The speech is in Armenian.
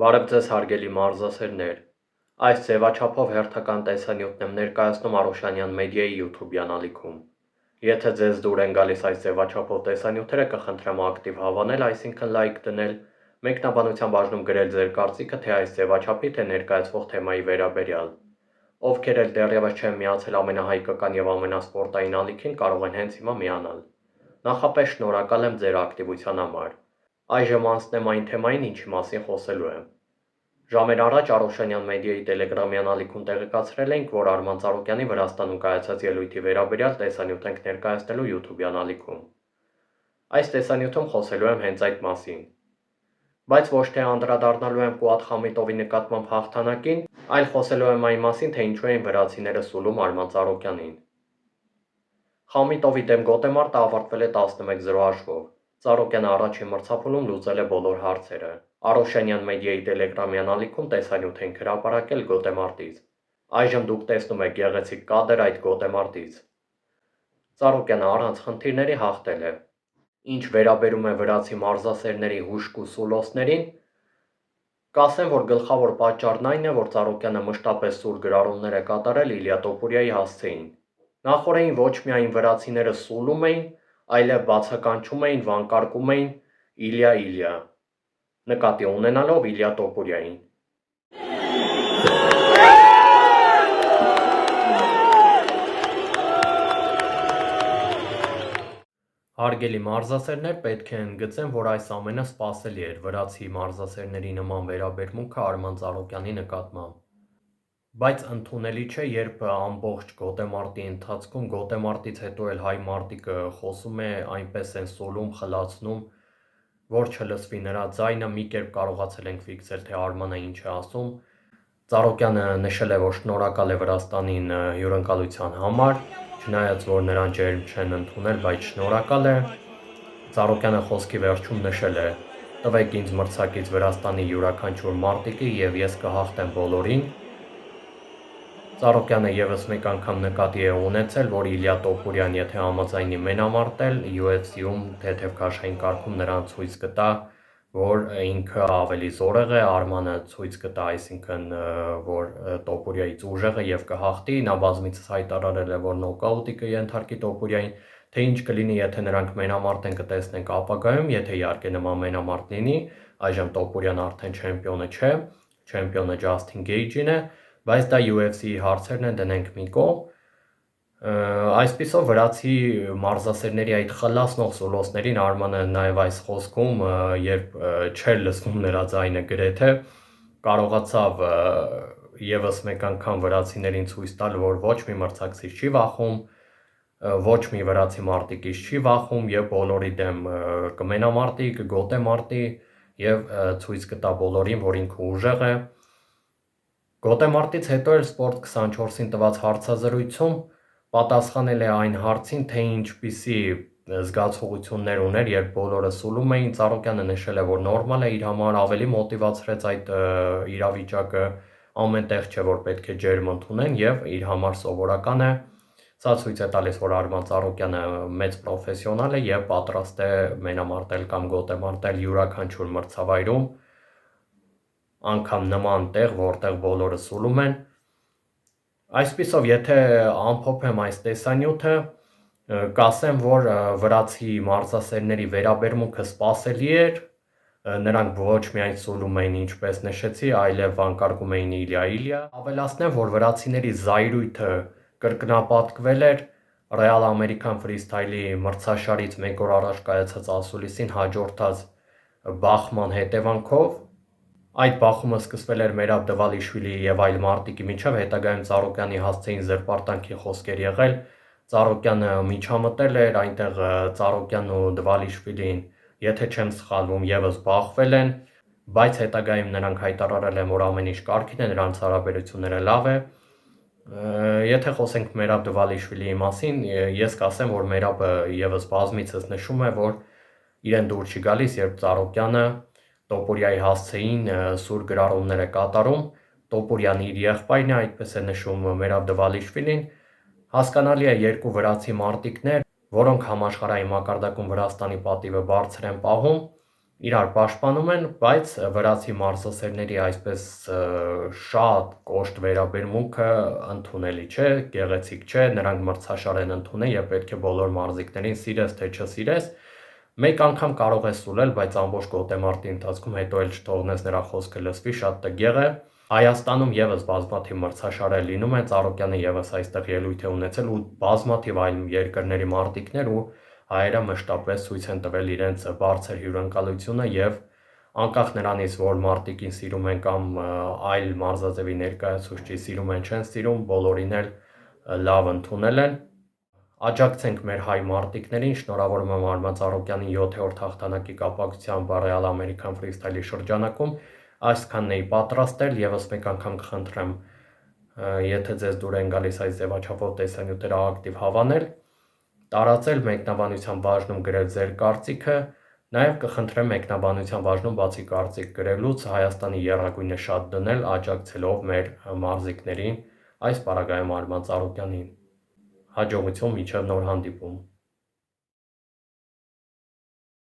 Բարև ձեզ հարգելի մարզասերներ, այս ձևաչափով հերթական տեսանյութն եմ ներկայացնում Արոշանյան մեդիայի YouTube-յան ալիքում։ Եթե ձեզ դուր են գալիս այս ձևաչափով տեսանյութերը, կխնդրեմ ակտիվ հավանել, այսինքն լայք դնել, մեկնաբանության բաժնում գրել ձեր կարծիքը թե այս ձևաչափի, թե ներկայացվող թեմայի վերաբերյալ։ Ովքեր էլ դեռևս չեն միացել ամենահայկական եւ ամենասպորտային ալիքին, կարող են հենց հիմա միանալ։ Նախապես շնորհակալ եմ ձեր ակտիվության համար։ Այժմ անցնեմ այն թեմային, ինչի մասին խոսելու եմ։ Ժամեր առաջ Արոշանյան մեդիայի տելեգրամյան ալիքում տեղեկացրել էինք, որ Արման Ծառուկյանի Վրաստանում կայացած ելույթի վերաբերյալ տեսանյութ ենք ներկայացնելու YouTube-յան ալիքում։ Այս տեսանյութում խոսելու եմ հենց այդ մասին։ Բայց ոչ թե անդրադառնալու եմ Ֆուադ Խամիտովի նկատմամբ հաղթանակին, այլ խոսելու եմ այն մասին, թե ինչու էին վրացիները սուլում Արման Ծառուկյանին։ Խամիտովի դեմ գոտեմարտը ավարտվել է 11-0 հաշվով։ Ծառուկյանը առաջին մրցափուլում լուծել է բոլոր հարցերը։ Արոշանյան մեդիայի տելեգրամյան ալիքում տեսանյութ ենք հրապարակել գոտեմարտից։ Այժմ դուք տեսնում եք գեղեցիկ կադր այդ գոտեմարտից։ Ծառուկյանը առանց խնդիրների հաղթել է։ Ինչ վերաբերում է վրացի մարզասերների հուշք ու սուլոսներին, կասեմ, որ գլխավոր պատճառն այն է, որ Ծառուկյանը մշտապես սուր գրառումներ է կատարել Իլյա Տոպուրյայի հասցեին։ Նախորդին ոչ միայն վրացիները սուլում էին, այլև բացականչում էին, վանկարկում էին Իլյա, նկատի ունենալով Իլյա Տոպուրյային։ Հարգելի մարզասերներ, պետք է ընդգծեմ, որ այս ամենը սպասելի էր վրացի մարզասերների նման վերաբերմունքը Արման Ծառուկյանի նկատմամբ։ Բայց ընդունելի չէ, երբ ամբողջ գոտեմարտի ընթացքում, գոտեմարտից հետո էլ հայ մարտիկը խոսում է, այնպես են սուլում, խլացնում, որ չլսվի նրա ձայնը, մի կերպ կարողացել ենք ֆիքսել, թե Արմանը ինչ է ասում։ Ծառուկյանը նշել է, որ շնորհակալ է Վրաստանին հյուրընկալության համար, չնայած որ նրան ջերմ չեն ընդունել, բայց շնորհակալ է։ Ծառուկյանը խոսքի վերջում նշել է. «Տվեք ինձ մրցակից Վրաստանի յուրաքանչյուր մարտիկի եւ ես կհաղթեմ բոլորին»։ Ծառուկյանը եւս մեկ անգամ նկատի է ունեցել, որ Իլյա Տոպուրյան, եթե համաձայնի մենամարտել, UFC-ում թեթև քաշային կարգում նրան ցույց կտա, որ ինքը ավելի զորեղ է, Արմանը ցույց կտա, այսինքն որ Տոպուրյայից ուժեղ է եւ կհաղթի։ Նա բազմիցս հայտարարել է, որ նոկաուտի կենթարկի Տոպուրյային, թե ինչ կլինի, եթե նրանք մենամարտեն, կտեսնենք ապագայում, եթե իհարկե նման մենամարտ լինի, այժմ Տոպուրյան արդեն չեմպիոնը չէ, չեմպիոնը Ջասթին Գեյջին է, բայց դա UFC-ի հարցերն են, դնենք մի կողմ։ Այսպիսով վրացի մարզասերների այդ խլացնող սուլոսներին Արմանը նաև այս խոսքում, երբ չէր լսվում նրա ձայնը գրեթե, կարողացավ եւս մեկ անգամ վրացիներին ցույց տալ, որ ոչ մի մրցակցից չի վախում, ոչ մի վրացի մարտիկից չի վախում եւ բոլորի դեմ կմենամարտի, կգոտեմարտի եւ ցույց կտա բոլորին, որ ինքը ուժեղ է։ Գոտեմարտից հետո էլ Sport 24-ին տված հարցազրույցում պատասխանել է այն հարցին, թե ինչպիսի զգացողություններ ուներ, երբ բոլորը սուլում էին։ Ծառուկյանը նշել է, որ նորմալ է, իր համար ավելի մոտիվացրեց այդ իրավիճակը, ամեն տեղ չէ, որ պետք է ջերմ ընդունեն եւ իր համար սովորական է։ Սա ցույց է տալիս, որ Արման Ծառուկյանը մեծ պրոֆեսիոնալ է եւ պատրաստ է մենամարտել կամ գոտեմարտել յուրաքանչյուր մրցավայրում, անգամ նման տեղ, որտեղ բոլորը սուլում են։ Այսպիսով, եթե ամփոփեմ այս տեսանյութը, կասեմ, որ վրացի մարզասերների վերաբերմունքը սպասելի էր, նրանք ոչ միայն սուլում էին, ինչպես նշեցի, այլև վանկարկում էին Իլյա։ Ավելացնեմ, որ վրացիների զայրույթը կրկնապատկվել էր Real American Freestyle-ի մրցաշարից մեկ օր առաջ կայացած ասուլիսին հաջորդած բախման հետևանքով։ Այդ բախումը սկսվել էր Մերաբ Դվալիշվիլիի եւ այլ մարտիկի միջև, հետագայում Ծառուկյանի հասցեին զրպարտանքի խոսքեր եղել, Ծառուկյանը միջամտել էր, այնտեղ Ծառուկյանն ու Դվալիշվիլին, եթե չեմ սխալվում, եւս բախվել են, բայց հետագայում նրանք հայտարարել են, որ ամեն ինչ կարգին է, նրանց հարաբերությունները լավ է։ Եթե խոսենք Մերաբ Դվալիշվիլիի մասին, ես կասեմ, որ Մերաբը եւս բազմիցս նշում է, որ իրեն դուր չի գալիս, երբ Ծառուկյանը Տոպուրյայի հասցեին սուր գրառումներ է կատարում, Տոպուրյանը իր եղբայրն է, այդպես է նշում Մերաբ Դվալիշվիլին։ Հասկանալի է, երկու վրացի մարտիկներ, որոնք համաշխարհային մակարդակում Վրաստանի պատիվը բարձր են պահում, իրար պաշտպանում են, բայց վրացի մարզասերների այսպես շատ կոշտ վերաբերմունքը ընդունելի չէ, գեղեցիկ չէ, նրանք մրցաշար են ընդունել եւ պետք է բոլոր մարզիկներին սիրես թե չսիրես, մեկ անգամ կարող է սուլել, բայց ամբողջ գոտեմարտի ընթացքում հետո էլ չթողնես նրա խոսքը լսվի, շատ տգեղ է։ Հայաստանում եւս բազմաթիվ մրցաշարեր լինում են, Ծառուկյանը եւս այստեղ ելույթ է ունեցել ու բազմաթիվ այլ երկրների մարտիկներ ու հայերը մշտապես ցույց են տվել իրենց բարձր հյուրընկալությունը եւ անկախ նրանից, որ մարտիկին սիրում են կամ այլ մարզաձևի ներկայացուցիչի սիրում են, չեն սիրում, բոլորին էլ լավ ընդունել են։ Աջակցենք մեր հայ մարտիկներին, շնորհավորում եմ Արման Ծառուկյանին 7-րդ հաղթանակի կապակցությամբ Real American Freestyle-ի շրջանակում, այսքանն էի պատրաստել, եւս մեկ անգամ կխնդրեմ, եթե ձեզ դուր են գալիս այս ձևաչափով տեսանյութերը ակտիվ հավանել, տարածել, մեկնաբանության բաժնում գրել ձեր կարծիքը, նաև կխնդրեմ մեկնաբանության բաժնում բացի կարծիք գրելուց Հայաստանի եռագույնը շատ դնել, աջակցելով մեր մարզիկներին, այս պարագայում Արման Ծառուկյանին։ Հաջողություն մինչև նոր հանդիպում։